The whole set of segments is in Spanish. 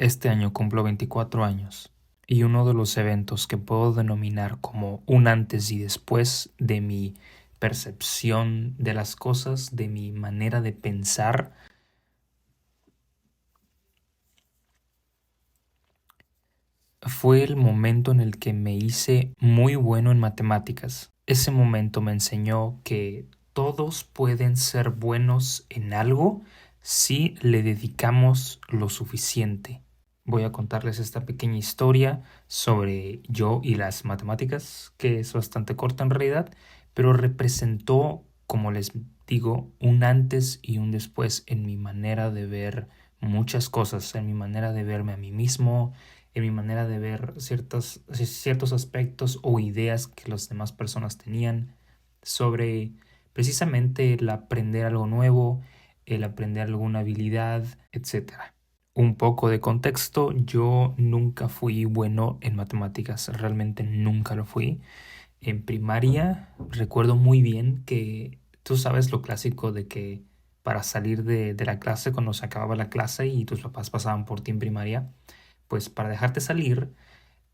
Este año cumplo 24 años y uno de los eventos que puedo denominar como un antes y después de mi percepción de las cosas, de mi manera de pensar, fue el momento en el que me hice muy bueno en matemáticas. Ese momento me enseñó que todos pueden ser buenos en algo si le dedicamos lo suficiente. Voy a contarles esta pequeña historia sobre yo y las matemáticas, que es bastante corta en realidad, pero representó, como les digo, un antes y un después en mi manera de ver muchas cosas, en mi manera de verme a mí mismo, en mi manera de ver ciertos aspectos o ideas que las demás personas tenían sobre precisamente el aprender algo nuevo, el aprender alguna habilidad, etcétera. Un poco de contexto, yo nunca fui bueno en matemáticas, realmente nunca lo fui. En primaria recuerdo muy bien que tú sabes lo clásico de que para salir de la clase, cuando se acababa la clase y tus papás pasaban por ti en primaria, pues para dejarte salir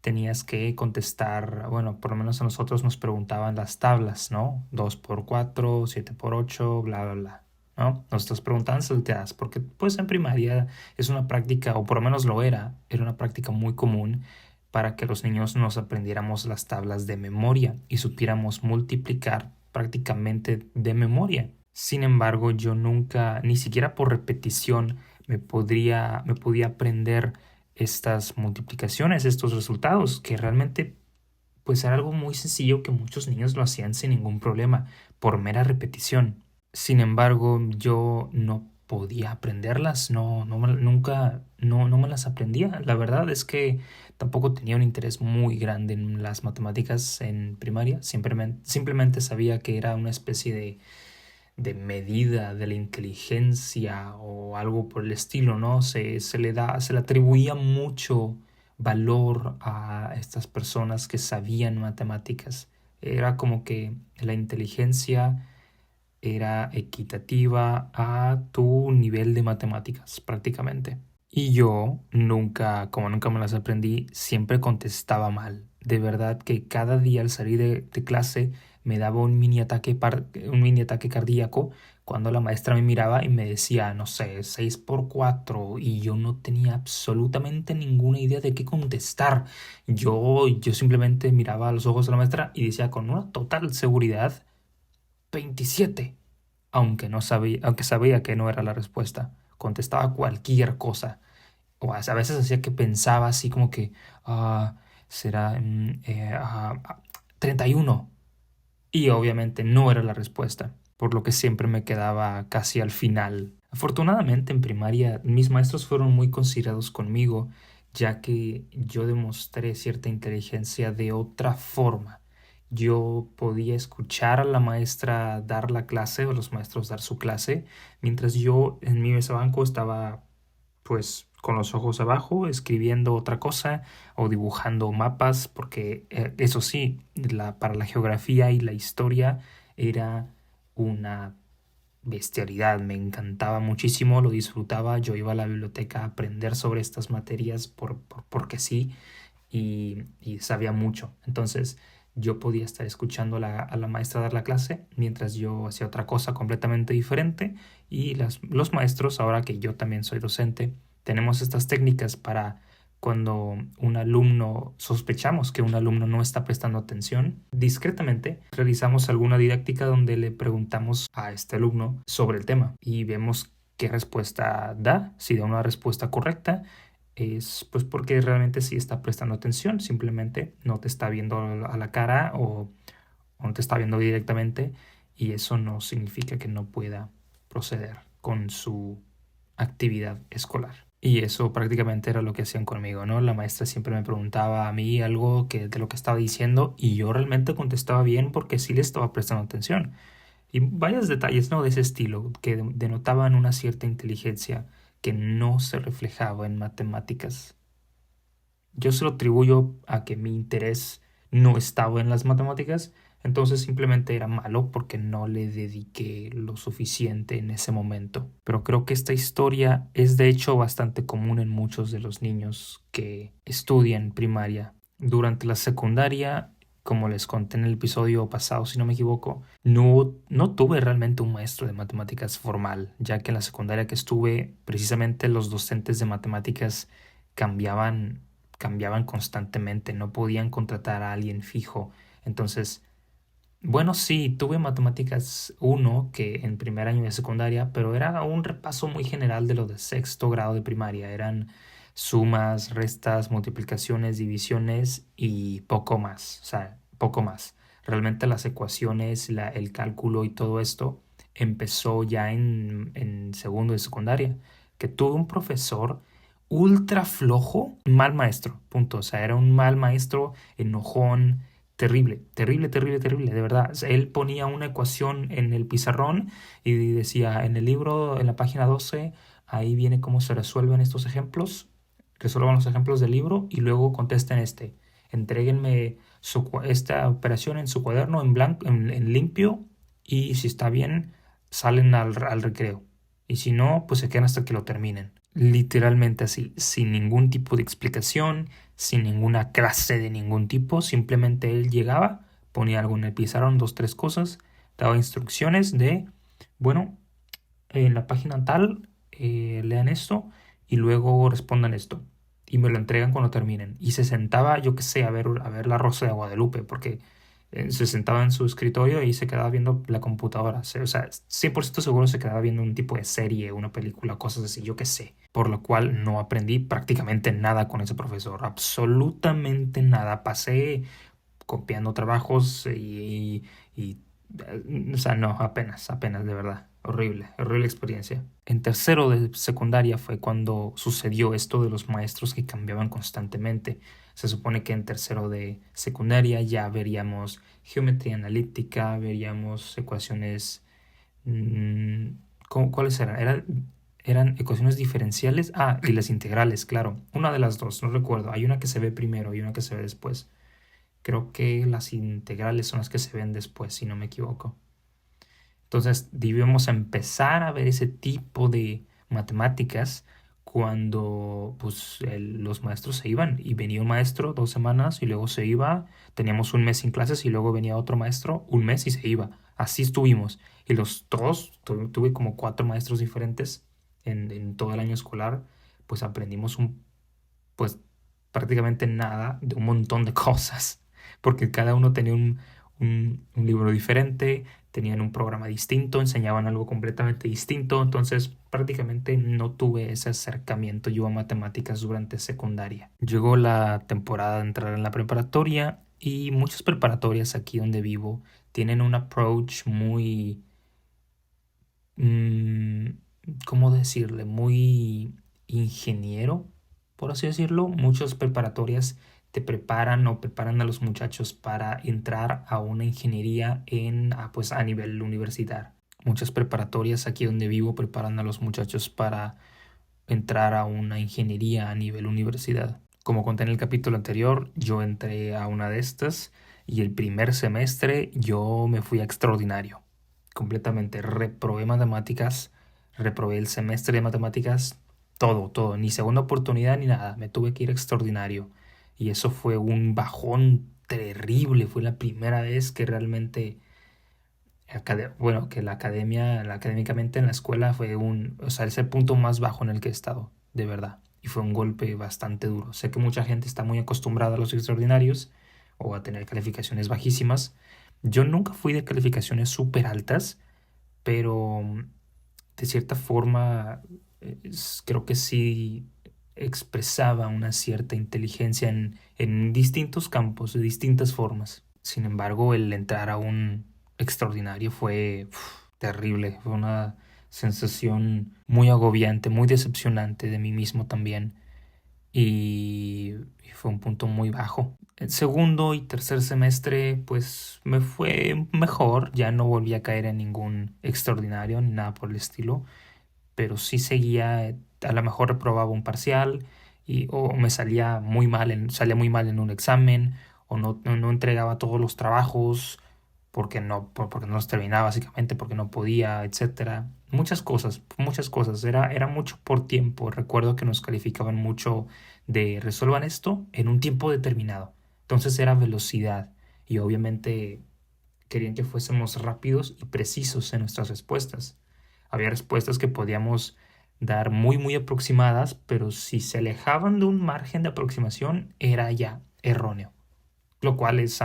tenías que contestar, bueno, por lo menos a nosotros nos preguntaban las tablas, ¿no? 2 por 4, 7 por 8, bla, bla, bla, ¿no? Nosotros preguntaban salteadas, porque pues en primaria es una práctica, o por lo menos lo era una práctica muy común para que los niños nos aprendiéramos las tablas de memoria y supiéramos multiplicar prácticamente de memoria. Sin embargo, yo nunca, ni siquiera por repetición, me podía aprender estas multiplicaciones, estos resultados, que realmente pues era algo muy sencillo que muchos niños lo hacían sin ningún problema, por mera repetición. Sin embargo, yo no podía aprenderlas, nunca, no me las aprendía. La verdad es que tampoco tenía un interés muy grande en las matemáticas en primaria, simplemente sabía que era una especie de medida de la inteligencia o algo por el estilo, ¿no? Se le atribuía mucho valor a estas personas que sabían matemáticas. Era como que la inteligencia era equitativa a tu nivel de matemáticas, prácticamente. Y yo nunca, como nunca me las aprendí, siempre contestaba mal. De verdad que cada día al salir de clase me daba un mini ataque cardíaco cuando la maestra me miraba y me decía, no sé, 6 por 4 y yo no tenía absolutamente ninguna idea de qué contestar. Yo simplemente miraba a los ojos de la maestra y decía con una total seguridad, 27, aunque sabía que no era la respuesta. Contestaba cualquier cosa. A veces hacía que pensaba así como que ah, será 31. Y obviamente no era la respuesta, por lo que siempre me quedaba casi al final. Afortunadamente en primaria mis maestros fueron muy considerados conmigo, ya que yo demostré cierta inteligencia de otra forma. Yo podía escuchar a la maestra dar la clase o los maestros dar su clase, mientras yo en mi mesa banco estaba pues con los ojos abajo, escribiendo otra cosa o dibujando mapas, porque eso sí, para la geografía y la historia era una bestialidad, me encantaba muchísimo, lo disfrutaba, yo iba a la biblioteca a aprender sobre estas materias porque sí, y sabía mucho. Entonces yo podía estar escuchando a la maestra dar la clase mientras yo hacía otra cosa completamente diferente y los maestros, ahora que yo también soy docente, tenemos estas técnicas para cuando un alumno, sospechamos que un alumno no está prestando atención, discretamente realizamos alguna didáctica donde le preguntamos a este alumno sobre el tema y vemos qué respuesta da. Si da una respuesta correcta, es pues porque realmente sí está prestando atención, simplemente no te está viendo a la cara o no te está viendo directamente, y eso no significa que no pueda proceder con su actividad escolar. Y eso prácticamente era lo que hacían conmigo, ¿no? La maestra siempre me preguntaba a mí algo de lo que estaba diciendo y yo realmente contestaba bien porque sí le estaba prestando atención. Y varios detalles, ¿no? De ese estilo que denotaban una cierta inteligencia que no se reflejaba en matemáticas. Yo se lo atribuyo a que mi interés no estaba en las matemáticas, Entonces simplemente era malo porque no le dediqué lo suficiente en ese momento. Pero creo que esta historia es de hecho bastante común en muchos de los niños que estudian primaria. Durante la secundaria, como les conté en el episodio pasado, si no me equivoco, no tuve realmente un maestro de matemáticas formal, ya que en la secundaria que estuve, precisamente los docentes de matemáticas cambiaban, cambiaban constantemente, no podían contratar a alguien fijo. Entonces, bueno, sí, tuve matemáticas uno que en primer año de secundaria, pero era un repaso muy general de lo de sexto grado de primaria. Eran sumas, restas, multiplicaciones, divisiones y poco más, o sea, poco más. Realmente las ecuaciones, el cálculo y todo esto empezó ya en segundo de secundaria, que tuve un profesor ultra flojo, mal maestro, punto. O sea, era un mal maestro, enojón, terrible, terrible, terrible, terrible, de verdad. O sea, él ponía una ecuación en el pizarrón y decía, en el libro, en la página 12 ahí viene cómo se resuelven estos ejemplos, resuelvan los ejemplos del libro y luego contesten este. Entréguenme esta operación en su cuaderno en blanco, en limpio, y si está bien, salen al recreo. Y si no, pues se quedan hasta que lo terminen. Literalmente así, sin ningún tipo de explicación, sin ninguna clase de ningún tipo, simplemente él llegaba, ponía algo en el pizarrón, dos, tres cosas, daba instrucciones de, bueno, en la página tal, lean esto y luego respondan esto. Y me lo entregan cuando terminen. Y se sentaba, yo qué sé, a ver La Rosa de Guadalupe, porque se sentaba en su escritorio y se quedaba viendo la computadora. O sea, 100% seguro se quedaba viendo un tipo de serie, una película, cosas así, yo qué sé. Por lo cual no aprendí prácticamente nada con ese profesor, absolutamente nada. Pasé copiando trabajos o sea, no, apenas, apenas, de verdad. Horrible, horrible experiencia. En tercero de secundaria fue cuando sucedió esto de los maestros que cambiaban constantemente. Se supone que en tercero de secundaria ya veríamos geometría analítica, veríamos ecuaciones. mm, ¿Cuáles eran? Eran ecuaciones diferenciales. Ah, y las integrales, claro. Una de las dos, no recuerdo. Hay una que se ve primero y una que se ve después. Creo que las integrales son las que se ven después, si no me equivoco. Entonces, debemos empezar a ver ese tipo de matemáticas cuando pues, los maestros se iban y venía un maestro 2 semanas y luego se iba. Teníamos un mes sin clases y luego venía otro maestro un mes y se iba. Así estuvimos. Y tuve como 4 maestros diferentes en todo el año escolar. Pues aprendimos pues prácticamente nada de un montón de cosas, porque cada uno tenía un libro diferente, tenían un programa distinto, enseñaban algo completamente distinto, entonces prácticamente no tuve ese acercamiento yo a matemáticas durante secundaria. Llegó la temporada de entrar en la preparatoria y muchas preparatorias aquí donde vivo tienen un approach muy, mm, ¿cómo decirle? Muy ingeniero, por así decirlo. Muchas preparatorias te preparan o preparan a los muchachos para entrar a una ingeniería pues a nivel universitario. Muchas preparatorias aquí donde vivo preparan a los muchachos para entrar a una ingeniería a nivel universidad. Como conté en el capítulo anterior, yo entré a una de estas y el primer semestre yo me fui a extraordinario. Completamente reprobé matemáticas, reprobé el semestre de matemáticas, todo, todo, ni segunda oportunidad ni nada. Me tuve que ir a extraordinario. Y eso fue un bajón terrible. Fue la primera vez que realmente bueno, que académicamente en la escuela o sea, es el punto más bajo en el que he estado, de verdad. Y fue un golpe bastante duro. Sé que mucha gente está muy acostumbrada a los extraordinarios o a tener calificaciones bajísimas. Yo nunca fui de calificaciones súper altas, pero de cierta forma creo que sí expresaba una cierta inteligencia en distintos campos, de distintas formas. Sin embargo, el entrar a un extraordinario fue terrible, fue una sensación muy agobiante, muy decepcionante de mí mismo también y fue un punto muy bajo. El segundo y tercer semestre pues me fue mejor, ya no volví a caer en ningún extraordinario ni nada por el estilo, pero sí seguía, a lo mejor reprobaba un parcial o me salía muy mal salía muy mal en un examen o no entregaba todos los trabajos porque no los terminaba básicamente, porque no podía, etcétera. Muchas cosas, muchas cosas. Era mucho por tiempo. Recuerdo que nos calificaban mucho de resuelvan esto en un tiempo determinado. Entonces era velocidad y obviamente querían que fuésemos rápidos y precisos en nuestras respuestas. Había respuestas que podíamos dar muy, muy aproximadas, pero si se alejaban de un margen de aproximación, era ya erróneo. Lo cual es,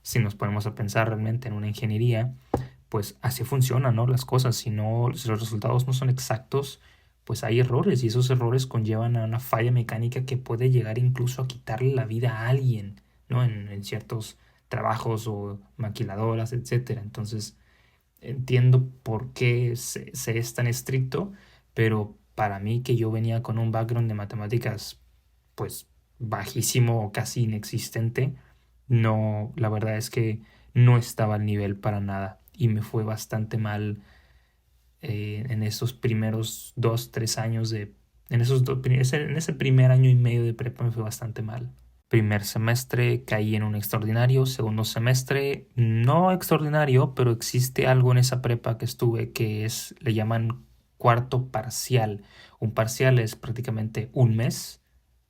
si nos ponemos a pensar realmente en una ingeniería, pues así funcionan, ¿no? Las cosas. Si no, si los resultados no son exactos, pues hay errores y esos errores conllevan a una falla mecánica que puede llegar incluso a quitarle la vida a alguien, ¿no? En ciertos trabajos o maquiladoras, etcétera. Entonces, entiendo por qué se es tan estricto, pero para mí que yo venía con un background de matemáticas, pues bajísimo o casi inexistente, no, la verdad es que no estaba al nivel para nada y me fue bastante mal en esos primeros 2, 3 años en ese primer año y medio de prepa me fue bastante mal. Primer semestre caí en un extraordinario, segundo semestre no extraordinario, pero existe algo en esa prepa que estuve que le llaman cuarto parcial. Un parcial es prácticamente un mes,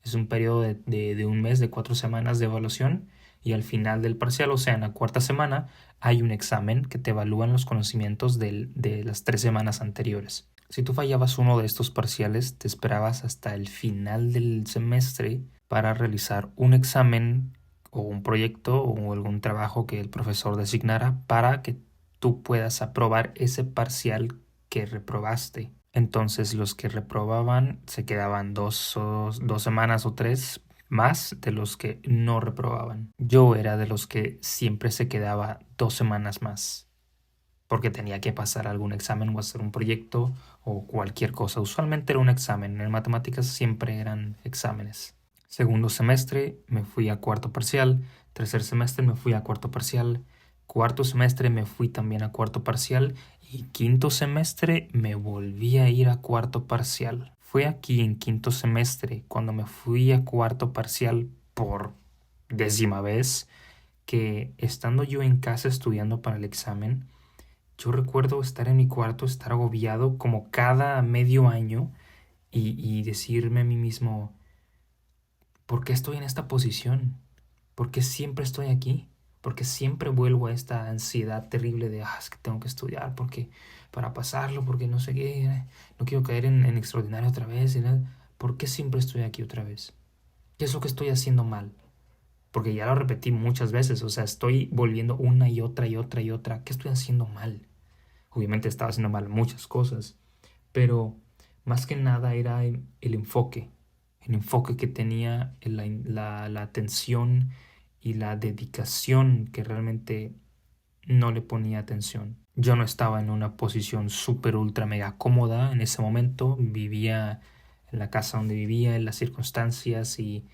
es un periodo de un mes, de 4 semanas de evaluación y al final del parcial, o sea, en la cuarta semana, hay un examen que te evalúan los conocimientos de las 3 semanas anteriores. Si tú fallabas uno de estos parciales, te esperabas hasta el final del semestre para realizar un examen o un proyecto o algún trabajo que el profesor designara para que tú puedas aprobar ese parcial que reprobaste. Entonces los que reprobaban se quedaban 2 semanas o 3 más de los que no reprobaban. Yo era de los que siempre se quedaba 2 semanas más porque tenía que pasar algún examen o hacer un proyecto o cualquier cosa. Usualmente era un examen. En matemáticas siempre eran exámenes. Segundo semestre me fui a cuarto parcial. Tercer semestre me fui a cuarto parcial. Cuarto semestre me fui también a cuarto parcial. Y quinto semestre me volví a ir a cuarto parcial. Fue aquí en quinto semestre cuando me fui a cuarto parcial por 10ª vez que estando yo en casa estudiando para el examen, yo recuerdo estar en mi cuarto, estar agobiado como cada medio año y decirme a mí mismo, ¿por qué estoy en esta posición? ¿Por qué siempre estoy aquí? ¿Por qué siempre vuelvo a esta ansiedad terrible de, es que tengo que estudiar porque para pasarlo, porque no sé qué, no quiero caer en extraordinario otra vez? ¿Por qué siempre estoy aquí otra vez? ¿Qué es lo que estoy haciendo mal? Porque ya lo repetí muchas veces, o sea, estoy volviendo una y otra y otra y otra. ¿Qué estoy haciendo mal? Obviamente estaba haciendo mal muchas cosas, pero más que nada era el enfoque que tenía, la atención y la dedicación que realmente no le ponía atención. Yo no estaba en una posición súper, ultra, mega cómoda en ese momento, vivía en la casa donde vivía, en las circunstancias y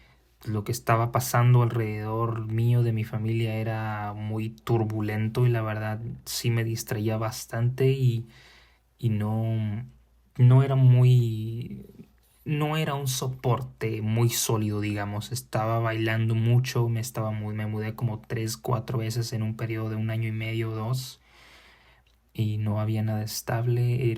lo que estaba pasando alrededor mío de mi familia era muy turbulento y la verdad sí me distraía bastante y no era no era un soporte muy sólido, digamos. Estaba bailando mucho, me mudé como 3, 4 veces en un periodo de un año y medio o dos y no había nada estable,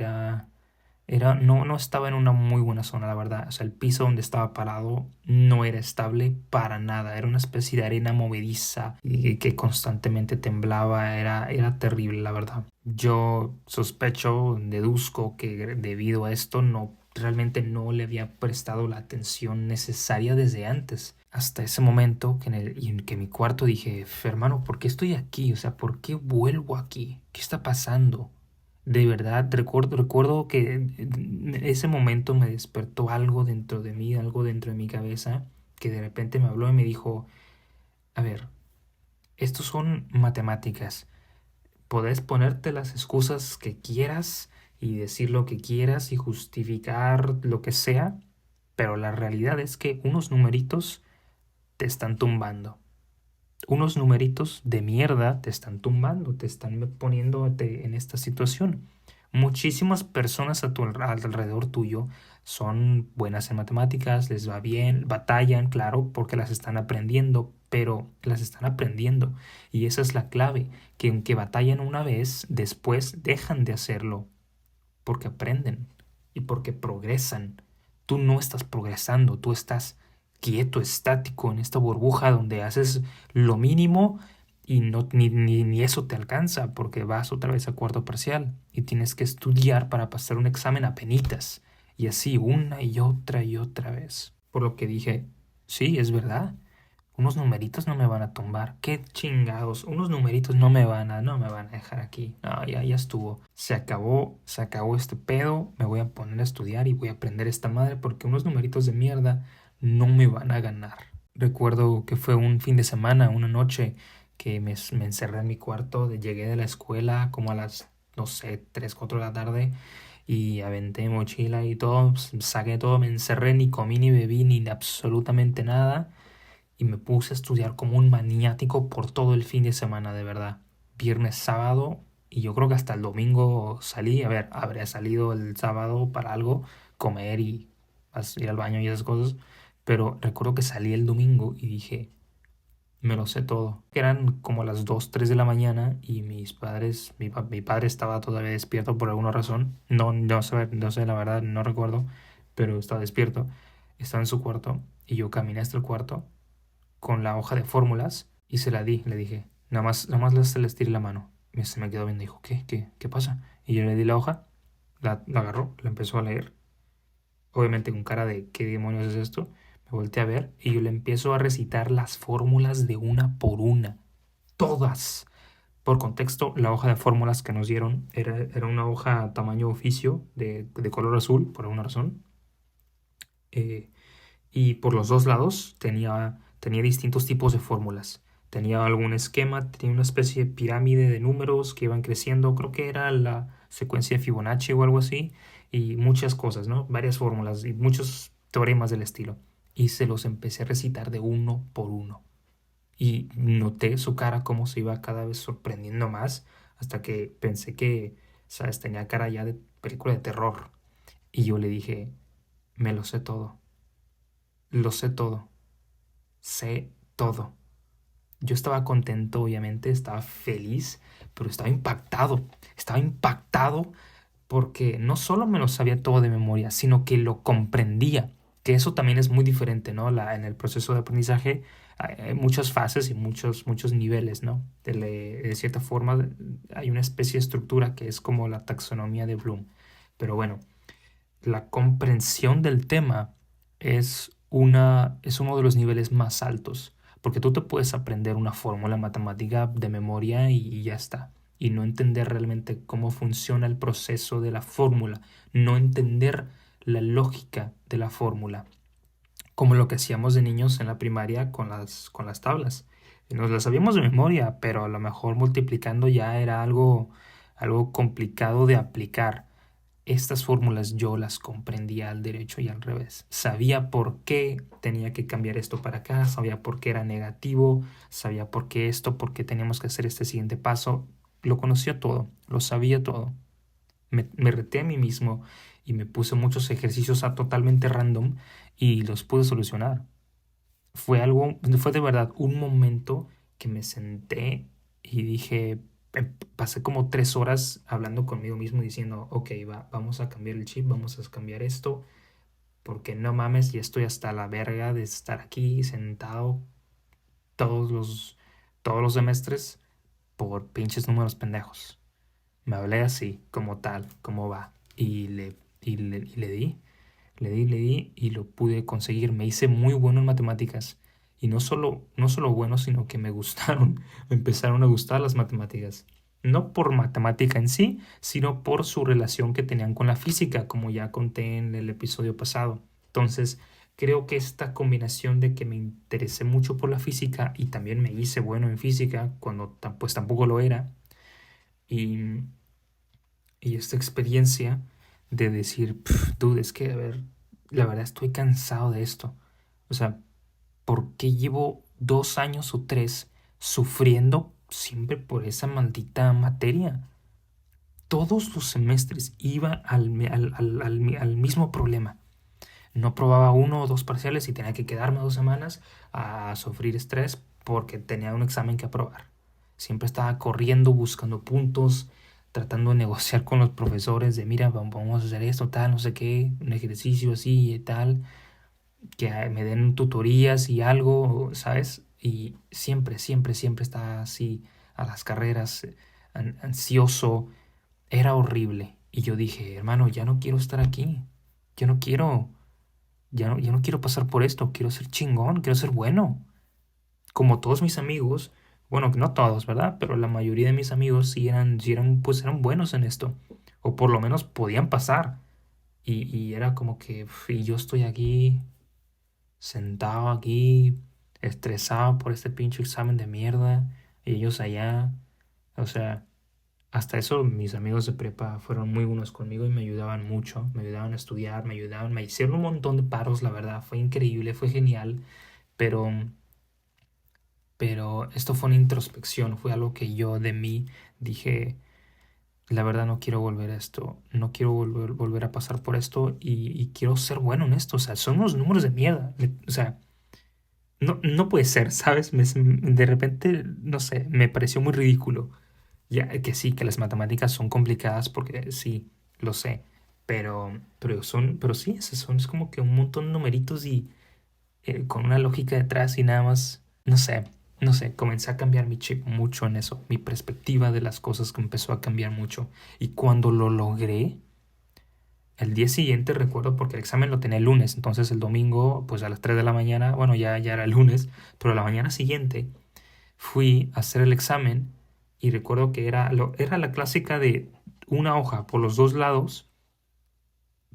no estaba en una muy buena zona, la verdad. O sea, el piso donde estaba parado no era estable para nada. Era una especie de arena movediza y que constantemente temblaba. Era terrible, la verdad. Yo sospecho, deduzco que debido a esto realmente no le había prestado la atención necesaria desde antes. Hasta ese momento y en que mi cuarto dije, hermano, ¿por qué estoy aquí? O sea, ¿por qué vuelvo aquí? ¿Qué está pasando? De verdad, recuerdo que en ese momento me despertó algo dentro de mí, algo dentro de mi cabeza, que de repente me habló y me dijo, a ver, estos son matemáticas. Podés ponerte las excusas que quieras y decir lo que quieras y justificar lo que sea, pero la realidad es que unos numeritos te están tumbando. Unos numeritos de mierda te están tumbando, te están poniéndote en esta situación. Muchísimas personas a tu alrededor tuyo son buenas en matemáticas, les va bien, batallan, claro, porque las están aprendiendo, pero las están aprendiendo. Y esa es la clave, que aunque batallan una vez, después dejan de hacerlo porque aprenden y porque progresan. Tú no estás progresando, tú estás quieto, estático en esta burbuja donde haces lo mínimo y no, ni eso te alcanza porque vas otra vez a cuarto parcial y tienes que estudiar para pasar un examen a penitas y así una y otra vez. Por lo que dije, sí, es verdad. Unos numeritos no me van a tumbar. Qué chingados. Unos numeritos no me van a dejar aquí. No, ya estuvo. Se acabó este pedo. Me voy a poner a estudiar y voy a aprender esta madre porque unos numeritos de mierda no me van a ganar. Recuerdo que fue un fin de semana, una noche, que me encerré en mi cuarto. Llegué de la escuela como a las, no sé, 3 4 de la tarde y aventé mochila y todo. Saqué todo, me encerré, ni comí, ni bebí, ni absolutamente nada y me puse a estudiar como un maniático por todo el fin de semana, de verdad. Viernes, sábado y yo creo que hasta el domingo salí. A ver, habría salido el sábado para algo, comer y ir al baño y esas cosas. Pero recuerdo que salí el domingo y dije, me lo sé todo. Eran como las 2 3 de la mañana y mis padres, mi padre estaba todavía despierto por alguna razón. No sé, la verdad, no recuerdo, pero estaba despierto. Estaba en su cuarto y yo caminé hasta el cuarto con la hoja de fórmulas y se la di. Le dije, nada más se le estiré la mano. Se me quedó viendo y dijo, ¿qué pasa? Y yo le di la hoja, la agarró, la empezó a leer. Obviamente con cara de, ¿qué demonios es esto? Me volteé a ver y yo le empiezo a recitar las fórmulas de una por una. Todas. Por contexto, la hoja de fórmulas que nos dieron era una hoja tamaño oficio de color azul, por alguna razón. Eh, y por los dos lados tenía distintos tipos de fórmulas. Tenía algún esquema, tenía una especie de pirámide de números que iban creciendo, creo que era la secuencia de Fibonacci o algo así, y muchas cosas, ¿no? Varias fórmulas y muchos teoremas del estilo. Y se los empecé a recitar de uno por uno. Y noté su cara cómo se iba cada vez sorprendiendo más, hasta que pensé que, ¿sabes? Tenía cara ya de película de terror. Y yo le dije, me lo sé todo. Sé todo. Yo estaba contento, obviamente, estaba feliz, pero estaba impactado. Estaba impactado porque no solo me lo sabía todo de memoria, sino que lo comprendía. Que eso también es muy diferente, ¿no? En el proceso de aprendizaje hay muchas fases y muchos niveles, ¿no? De cierta forma hay una especie de estructura que es como la taxonomía de Bloom. Pero bueno, la comprensión del tema es uno de los niveles más altos, porque tú te puedes aprender una fórmula matemática de memoria y ya está, y no entender realmente cómo funciona el proceso de la fórmula, no entender la lógica de la fórmula, como lo que hacíamos de niños en la primaria con las tablas. Nos las sabíamos de memoria, pero a lo mejor multiplicando ya era algo complicado de aplicar. Estas fórmulas yo las comprendía al derecho y al revés. Sabía por qué tenía que cambiar esto para acá, sabía por qué era negativo, sabía por qué esto, por qué teníamos que hacer este siguiente paso. Lo conocía todo, lo sabía todo. Me reté a mí mismo y me puse muchos ejercicios totalmente random y los pude solucionar. Fue de verdad un momento que me senté y dije, pasé como 3 horas hablando conmigo mismo diciendo, ok, vamos a cambiar el chip, vamos a cambiar esto, porque no mames, ya estoy hasta la verga de estar aquí sentado todos los, todos los semestres por pinches números pendejos. Me hablé así, como tal, como va, y le di. Le di y lo pude conseguir. Me hice muy bueno en matemáticas. Y no solo bueno, sino que me gustaron. Me empezaron a gustar las matemáticas. No por matemática en sí, sino por su relación que tenían con la física, como ya conté en el episodio pasado. Entonces, creo que esta combinación de que me interesé mucho por la física y también me hice bueno en física, cuando pues tampoco lo era, y, y esta experiencia de decir, dude, es que, a ver, la verdad estoy cansado de esto. O sea, ¿por qué llevo 2 años o 3 sufriendo siempre por esa maldita materia? todos los semestres iba al mismo problema. No probaba 1 o 2 parciales y tenía que quedarme 2 semanas a sufrir estrés porque tenía un examen que aprobar. Siempre estaba corriendo, buscando puntos, tratando de negociar con los profesores de, mira, vamos a hacer esto, tal, no sé qué, un ejercicio así y tal, que me den tutorías y algo, ¿sabes? Y siempre, siempre, siempre estaba así a las carreras, ansioso. Era horrible. Y yo dije, hermano, ya no quiero estar aquí. Yo no quiero, ya no quiero pasar por esto. Quiero ser chingón, quiero ser bueno. Como todos mis amigos, bueno, no todos, ¿verdad? Pero la mayoría de mis amigos pues eran buenos en esto. O por lo menos podían pasar. Y era como que, y yo estoy aquí, sentado aquí, estresado por este pinche examen de mierda. Y ellos allá. O sea, hasta eso mis amigos de prepa fueron muy buenos conmigo y me ayudaban mucho, me ayudaban a estudiar, me hicieron un montón de paros, la verdad, fue increíble, fue genial, pero, pero esto fue una introspección, fue algo que yo de mí dije, la verdad no quiero volver a esto, no quiero volver a pasar por esto y quiero ser bueno en esto, o sea, son unos números de mierda, o sea, no puede ser, ¿sabes? De repente, no sé, me pareció muy ridículo. Ya, que sí, que las matemáticas son complicadas porque sí, lo sé, pero sí, es como que un montón de numeritos y con una lógica detrás y nada más, no sé, comencé a cambiar mi chip mucho en eso, mi perspectiva de las cosas que empezó a cambiar mucho. Y cuando lo logré, el día siguiente recuerdo porque el examen lo tenía el lunes, entonces el domingo, pues a las 3 de la mañana, bueno, ya era el lunes, pero la mañana siguiente fui a hacer el examen y recuerdo que era la clásica de una hoja por los dos lados,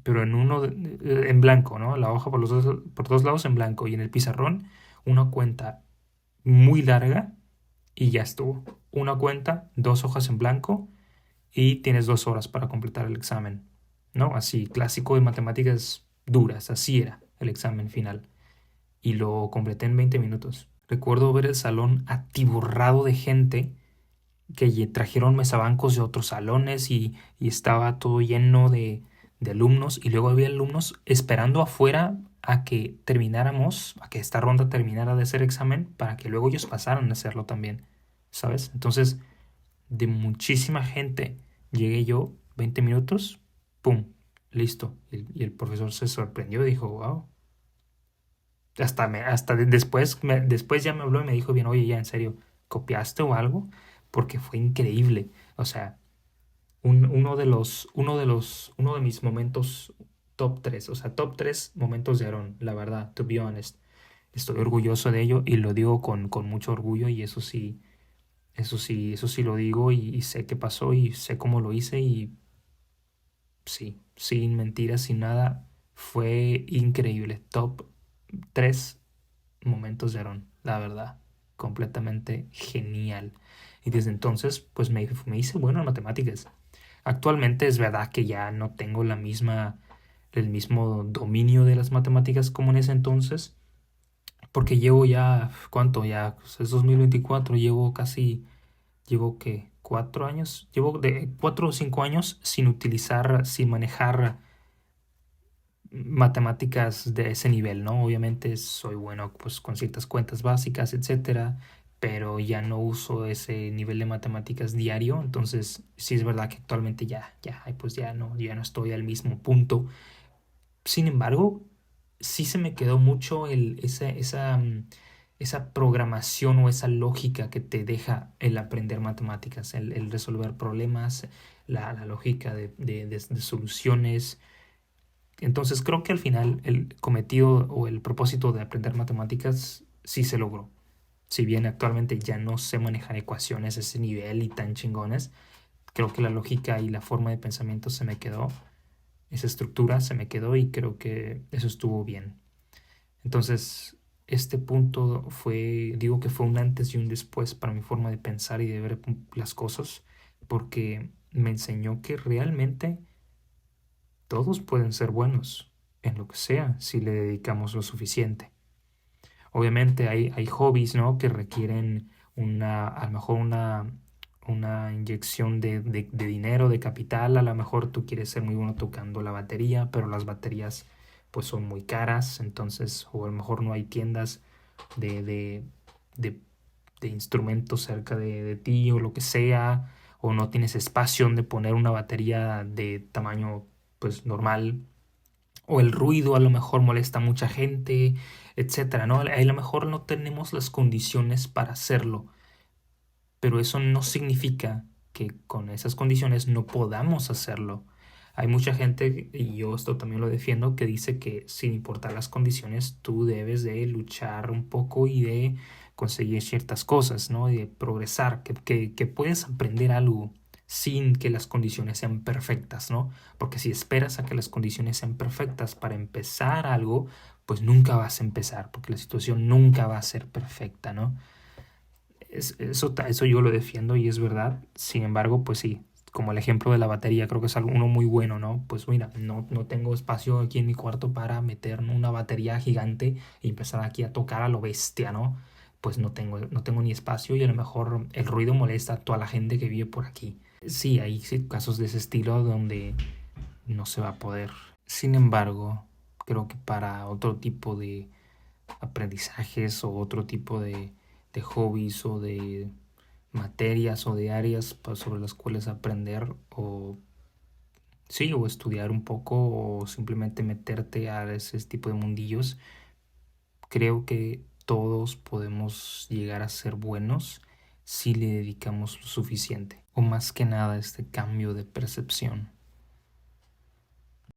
pero en blanco, ¿no? La hoja por dos lados en blanco y en el pizarrón una cuenta muy larga y ya estuvo. Una cuenta, 2 hojas en blanco y tienes 2 horas para completar el examen, ¿no? Así, clásico de matemáticas duras, así era el examen final. Y lo completé en 20 minutos. Recuerdo ver el salón atiborrado de gente que trajeron mesabancos de otros salones y estaba todo lleno de alumnos y luego había alumnos esperando afuera a que termináramos, a que esta ronda terminara de hacer examen para que luego ellos pasaran a hacerlo también, ¿sabes? Entonces, de muchísima gente llegué yo, 20 minutos, ¡pum! Listo. Y el profesor se sorprendió y dijo, wow. Después ya me habló y me dijo bien, oye, ya en serio, ¿copiaste o algo? Porque fue increíble. O sea, uno de mis momentos top 3, o sea, top 3 momentos de Aarón, la verdad, to be honest. Estoy orgulloso de ello y lo digo con mucho orgullo y eso sí, eso sí, eso sí lo digo y sé qué pasó y sé cómo lo hice y sí, sin mentiras, sin nada, fue increíble. Top 3 momentos de Aarón, la verdad, completamente genial. Y desde entonces, pues me hice bueno en matemáticas. Actualmente es verdad que ya no tengo el mismo dominio de las matemáticas como en ese entonces, porque llevo ya, ¿cuánto? Ya pues, es 2024, llevo que 4 años, llevo de 4 o 5 años sin manejar matemáticas de ese nivel, ¿no? Obviamente soy bueno pues con ciertas cuentas básicas, etcétera, pero ya no uso ese nivel de matemáticas diario, entonces sí es verdad que actualmente pues ya no estoy al mismo punto. Sin embargo, sí se me quedó mucho esa programación o esa lógica que te deja el aprender matemáticas, el resolver problemas, la lógica de soluciones. Entonces creo que al final el cometido o el propósito de aprender matemáticas sí se logró. Si bien actualmente ya no sé manejar ecuaciones a ese nivel y tan chingones, creo que la lógica y la forma de pensamiento se me quedó, esa estructura se me quedó y creo que eso estuvo bien. Entonces, este punto digo que fue un antes y un después para mi forma de pensar y de ver las cosas, porque me enseñó que realmente todos pueden ser buenos en lo que sea si le dedicamos lo suficiente. Obviamente hay hobbies, ¿no? Que requieren a lo mejor una inyección de dinero, de capital. A lo mejor tú quieres ser muy bueno tocando la batería, pero las baterías pues son muy caras, entonces, o a lo mejor no hay tiendas de, de, de, de instrumentos cerca de ti o lo que sea, o no tienes espacio donde poner una batería de tamaño pues normal, o el ruido a lo mejor molesta a mucha gente, etcétera, ¿no? A lo mejor no tenemos las condiciones para hacerlo, pero eso no significa que con esas condiciones no podamos hacerlo. Hay mucha gente, y yo esto también lo defiendo, que dice que sin importar las condiciones, tú debes de luchar un poco y de conseguir ciertas cosas, ¿no? Y de progresar, que puedes aprender algo sin que las condiciones sean perfectas, ¿no? Porque si esperas a que las condiciones sean perfectas para empezar algo, pues nunca vas a empezar, porque la situación nunca va a ser perfecta, ¿no? Eso yo lo defiendo y es verdad. Sin embargo, pues sí, como el ejemplo de la batería, creo que es uno muy bueno, ¿no? Pues mira, no tengo espacio aquí en mi cuarto para meter una batería gigante y empezar aquí a tocar a lo bestia, ¿no? Pues no tengo ni espacio y a lo mejor el ruido molesta a toda la gente que vive por aquí. Sí, hay sí, casos de ese estilo donde no se va a poder. Sin embargo, creo que para otro tipo de aprendizajes o otro tipo de hobbies o de materias o de áreas sobre las cuales aprender o sí, o estudiar un poco o simplemente meterte a ese tipo de mundillos, creo que todos podemos llegar a ser buenos si le dedicamos lo suficiente. O más que nada este cambio de percepción.